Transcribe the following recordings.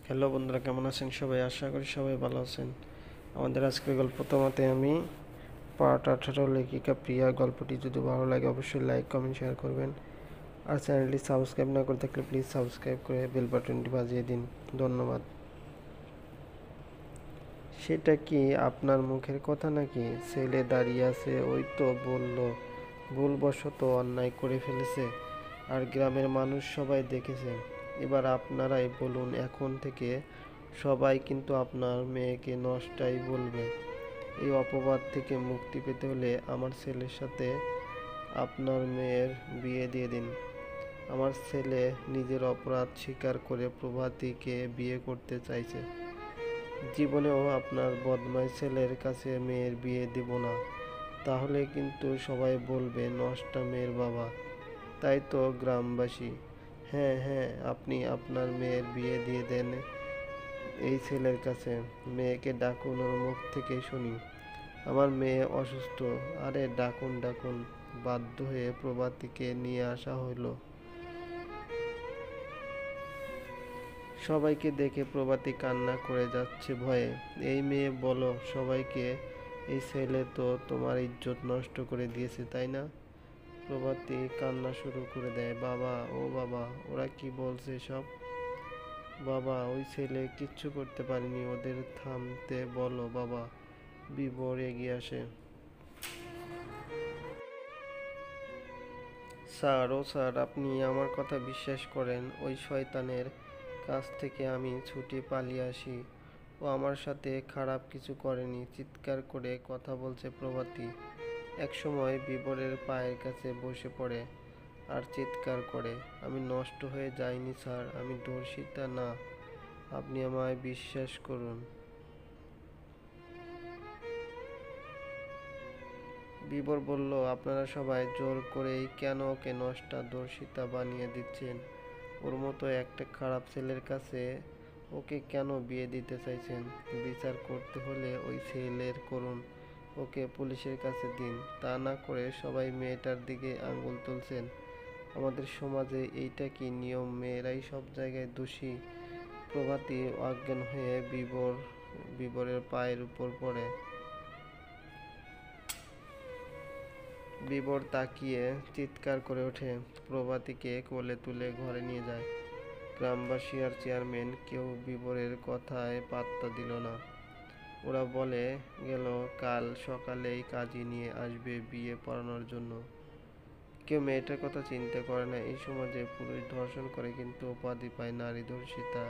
Hello বন্ধুরা, কেমন আছেন সবাই? আশা করি সবাই ভালো আছেন। আমাদের আজকের গল্প তোমাতে আমি পার্ট 18 লেখিকা প্রিয়া। গল্পটি যদি ভালো লাগে অবশ্যই লাইক কমেন্ট শেয়ার করবেন। আর চ্যানেলটি সাবস্ক্রাইব না করে থাকলে প্লিজ সাবস্ক্রাইব করে বেল বাটনটি বাজিয়ে দিন। ধন্যবাদ। সেটা কি আপনার মুখের কথা নাকি? ছেলে দাঁড়িয়ে আছে, ওই তো বলল ভুলবশত অন্যায় করে ফেলেছে, আর গ্রামের মানুষ সবাই দেখেছে। এবার আপনারাই বলুন, এখন থেকে সবাই কিন্তু আপনার মেয়েকে নষ্টাই বলবে। এই অপবাদ থেকে মুক্তি পেতে হলে আমার ছেলের সাথে আপনার মেয়ের বিয়ে দিয়ে দিন। আমার ছেলে নিজের অপরাধ স্বীকার করে প্রভাতীকে বিয়ে করতে চাইছে। জীবনেও আপনার বদমাই ছেলের কাছে মেয়ের বিয়ে দেব না, তাহলে কিন্তু সবাই বলবে নষ্টা মেয়ের বাবা। তাই তো গ্রামবাসী? হ্যাঁ হ্যাঁ, আপনি আপনার মেয়ের বিয়ে দিয়ে দেন এই ছেলের কাছে। মেয়েকে ডাকুন, ওর মুখ থেকে শুনি। আমার মেয়ে অসুস্থ। আরে ডাকুন ডাকুন। বাধ্য হয়ে প্রভাতীকে নিয়ে আসা হলো। সবাইকে দেখে প্রভাতী কান্না করে যাচ্ছে ভয়ে। এই মেয়ে বলো সবাইকে, এই ছেলে তো তোমার ইজ্জত নষ্ট করে দিয়েছে, তাই না? প্রভাতী কান্না শুরু করে দেয়। বাবা, ও বাবা, ওরা কি বলছে সব? বাবা, ওই ছেলে কিচ্ছু করতে পারেনি, ওদের থামতে বলো বাবা। বিবর এগিয়ে আসে। স্যার, ও স্যার, আপনি আমার কথা বিশ্বাস করেন? ওই শয়তানের কাছ থেকে আমি ছুটে পালিয়ে আসি। ও আমার সাথে খারাপ কিছু করেনি। চিৎকার করে কথা বলছে প্রভাতী। একসময় বিবরের পায়ের কাছে বসে পড়ে আর চিৎকার করে, আমি নষ্ট হয়ে যাইনি স্যার, আমি ধর্ষিতা না, আপনি আমায় বিশ্বাস করুন। বিবর বলল, আপনারা সবাই জোর করেই কেন ওকে নষ্টা ধর্ষিতা বানিয়ে দিচ্ছেন? ওর মতো একটা খারাপ ছেলের কাছে ওকে কেন বিয়ে দিতে চাইছেন? বিচার করতে হলে ওই ছেলের করুন, ওকে পুলিশের কাছে দিন। তা না করে সবাই মেয়েটার দিকে আঙুল তুলছেন। আমাদের সমাজে এইটা কি নিয়ম? মেয়েরাই সব জায়গায় দোষী? প্রভাতী অজ্ঞান হয়ে বিবরের পায়ের উপর পড়ে। বিবর তাকিয়ে চিৎকার করে ওঠে। প্রভাতীকে কোলে তুলে ঘরে নিয়ে যায়। গ্রামবাসী আর চেয়ারম্যান কেউ বিবরের কথায় পাত্তা দিল না। ওরা বলে গেল, কাল সকালেই কাজী নিয়ে আসবে বিয়ে পড়ানোর জন্য। কেউ মেয়েটার কথা চিন্তা করে না। এই সমাজে পুরুষ ধর্ষণ করে কিন্তু উপাধি পায় নারী ধর্ষিতা।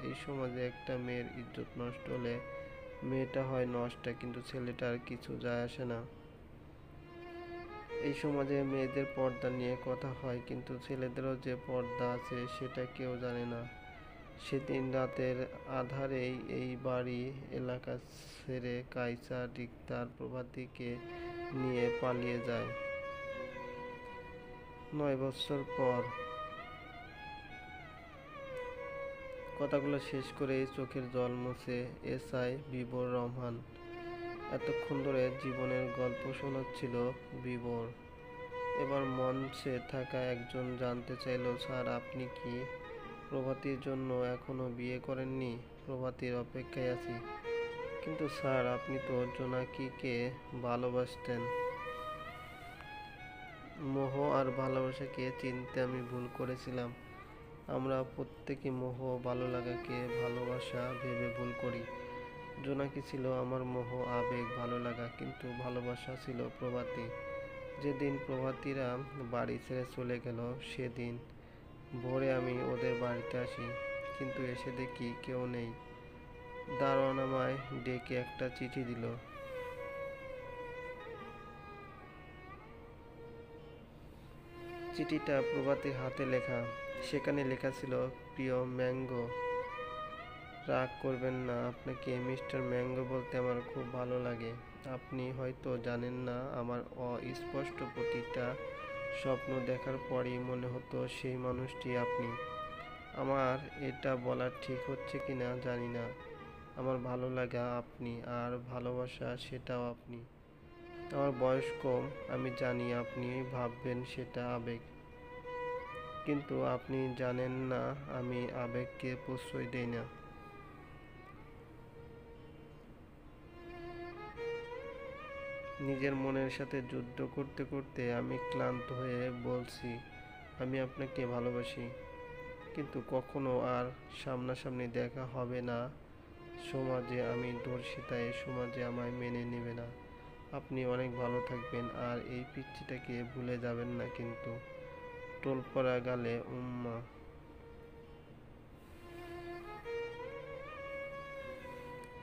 এই সমাজে একটা মেয়ের ইজ্জত নষ্ট হলে মেয়েটা হয় নষ্টা, কিন্তু ছেলেটার কিছু যায় আসে না। এই সমাজে মেয়েদের পর্দা নিয়ে কথা হয়, কিন্তু ছেলেদেরও যে পর্দা আছে সেটা কেউ জানে না। সেদিন রাতের আঁধারেই এই বাড়ি এলাকা ছেড়ে কাইসা ডিক্তার প্রভাতীকে নিয়ে পালিয়ে যায়। 9 বছর পর। কথাগুলো শেষ করেই চোখের জল মুছে এসআই বিবর রহমান এতক্ষণ ধরে জীবনের গল্প শোনাচ্ছিল। বিবর এবার মঞ্চে থাকা একজন জানতে চাইল, স্যার, আপনি কি প্রভাতীর জন্য এখনো বিয়ে করেননি? প্রভাতীর অপেক্ষায় আছি। কিন্তু স্যার, আপনি তো জোনাকিকে ভালোবাসতেন। মোহ আর ভালোবাসাকে চিনতে আমি ভুল করেছিলাম। আমরা প্রত্যেকে মোহ, ভালো লাগাকে ভালোবাসা ভেবে ভুল করি। জোনাকি ছিল আমার মোহ, আবেগ, ভালো লাগা, কিন্তু ভালোবাসা ছিল প্রভাতী। যেদিন প্রভাতীরা বাড়ি ছেড়ে চলে গেল সেদিন ভোরে আমি ওদের বাড়িতে আসি, কিন্তু এসে দেখি কেউ নেই। দারোয়ান আমায় ডেকে একটা চিঠি দিল। চিঠিটা প্রভাতীর হাতে লেখা। সেখানে লেখা ছিল, প্রিয় ম্যাঙ্গো, রাগ করবেন না, আপনাকে মিস্টার ম্যাঙ্গো বলতে আমার খুব ভালো লাগে। আপনি হয়তো জানেন না, আমার অস্পষ্ট প্রতিটা স্বপ্ন দেখার পরই মনে হতো সেই মানুষটি আপনি। আমার এটা বলা ঠিক হচ্ছে কিনা জানি না। আমার ভালো লাগা আপনি, আর ভালোবাসা সেটাও আপনি। আমার বয়স কম, আমি জানি আপনি ভাববেন সেটা আবেগ, কিন্তু আপনি জানেন না আমি আবেগকে প্রশ্রয় দেই না। নিজের মনের সাথে যুদ্ধ করতে করতে আমি ক্লান্ত হয়ে বলছি, আমি আপনাকে ভালোবাসি, কিন্তু কখনো আর সামনাসামনি দেখা হবে না। সমাজে আমি ধর্ষিতা, এই সমাজে আমায় মেনে নেবে না। আপনি অনেক ভালো থাকবেন আর এই পিচ্চিটাকে ভুলে যাবেন না কিন্তু। টোলপড়া গালে উম্মা।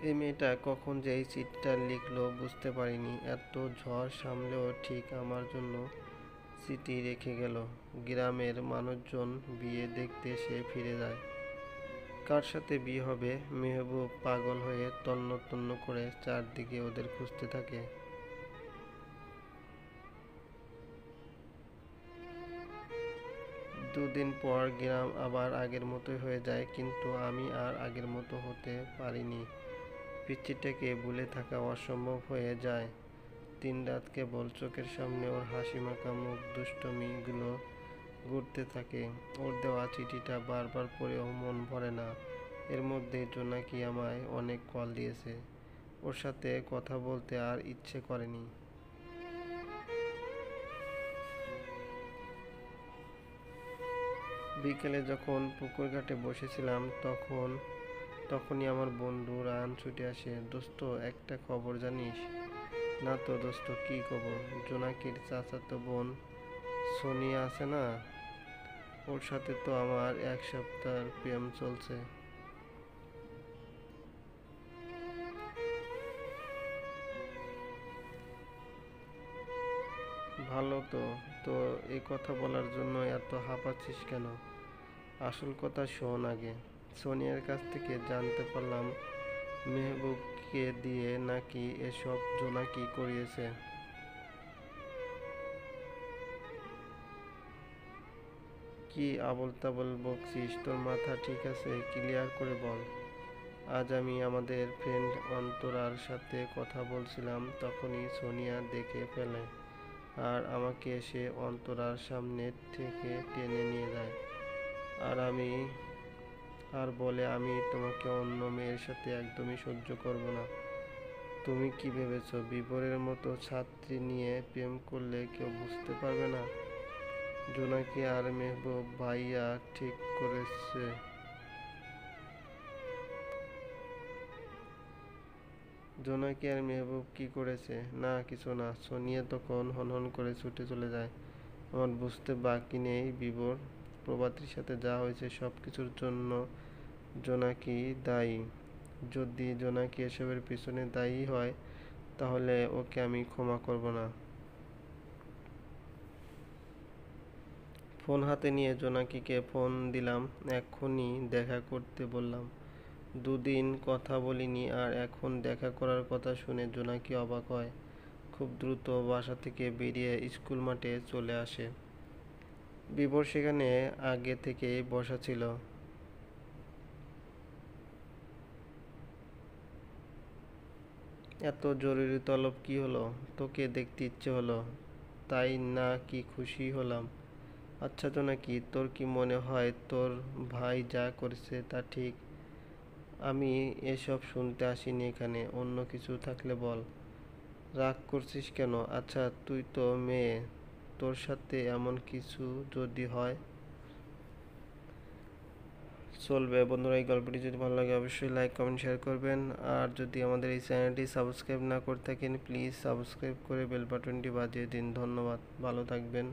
এই মেয়েটা কখন যে এই চিঠিটা লিখলো বুঝতে পারিনি। এত ঝড় সামলেও ঠিক আমার জন্য চিঠি রেখে গেল। গ্রামের মানুষজন বিয়ে দেখতে সে ফিরে যায়। কার সাথে বিয়ে হবে? মেহবুব পাগল হয়ে তন্ন তন্ন করে চারদিকে ওদের খুঁজতে থাকে। দুদিন পর গ্রাম আবার আগের মতোই হয়ে যায়, কিন্তু আমি আর আগের মতো হতে পারিনি। পিচ্চিটাকে ভুলে থাকা অসম্ভব হয়ে যায়। দিনরাত কেবল চোখের সামনে ওর হাসিমাখা মুখ, দুষ্টুমিগুলো ঘুরতে থাকে। ওর দেওয়া চিঠিটা বারবার পড়েও মন ভরে না। এর মধ্যে জোনাকি আমায় অনেক কল দিয়েছে। ওর সাথে কথা বলতে আর ইচ্ছে করেনি। বিকেলে যখন পুকুর ঘাটে বসেছিলাম তখনই আমার বন্ধু রায়ান ছুটে আসে। দোস্ত, একটা খবর জানিস? না তো দোস্ত, কী খবর? জোনাকির চাচাতো বোন সোনিয়া আছে না, ওর সাথে তো আমার 1 সপ্তাহের প্রেম চলছে। ভালো তো। তো এই কথা বলার জন্য এত হাঁপাচ্ছিস কেন? আসল কথা শোন আগে। সোনিয়ার কাছ থেকে জানতে পারলাম মেহবুবকে দিয়ে নাকি এসব জোনাকি করিয়েছে। কি আবোল তাবোল বকছিস? তোর মাথা ঠিক আছে? ক্লিয়ার করে বল। আজ আমি আমাদের ফ্রেন্ড অন্তরার সাথে কথা বলছিলাম, তখনই সোনিয়া দেখে ফেলে আর আমাকে এসে অন্তরার সামনে থেকে টেনে নিয়ে যায়। আর আমি আর বলে, আমি তোমাকে অন্য মেয়ের সাথে একদমই সহ্য করব না। তুমি কি ভেবেছো বিবরের মতো ছাত্রী নিয়ে প্রেম করলে কেউ বুঝতে পারবে না? জোনাকি আর মেহবুব ভাইয়া ঠিক করেছে। জোনাকি আর মেহবুব কি করেছে? না, কিছু না। সোনিয়া তখন হনহন করে ছুটে চলে যায়। আমার বুঝতে বাকি নেই বিবর প্রভাতীর সাথে যা হয়েছে সব কিছুর জন্য জোনাকি দায়ী। যদি জোনাকি এসবের পিছনে দায়ী হয় তাহলে ওকে আমি ক্ষমা করব না। ফোন হাতে নিয়ে জোনাকিকে ফোন দিলাম, এক্ষুনি দেখা করতে বললাম। 2 দিন কথা বলিনি আর এখন দেখা করার কথা শুনে জোনাকি অবাক হয়। খুব দ্রুত বাসা থেকে বেরিয়ে স্কুল মাঠে চলে আসে। বিবর সেখানে আগে থেকেই বসা ছিল। এত জরুরি তলব কি হলো? তোকে দেখতে ইচ্ছে হলো তাই না কি খুশি হলাম? আচ্ছা জোনাকি, তোর কি মনে হয় তোর ভাই যা করেছে তা ঠিক? আমি এসব শুনতে আসিনি এখানে, অন্য কিছু থাকলে বল। রাগ করছিস কেন? আচ্ছা তুই তো মেয়ে, তোর সাথে এমন কিছু যদি হয়? চলবে। বন্ধুরা, এই গল্পটি যদি ভালো লাগে অবশ্যই লাইক কমেন্ট শেয়ার করবেন। আর যদি আমাদের এই চ্যানেলটি সাবস্ক্রাইব না করে থাকেন প্লিজ সাবস্ক্রাইব করে বেল বাটনটি বাজিয়ে দিন। ধন্যবাদ, ভালো থাকবেন।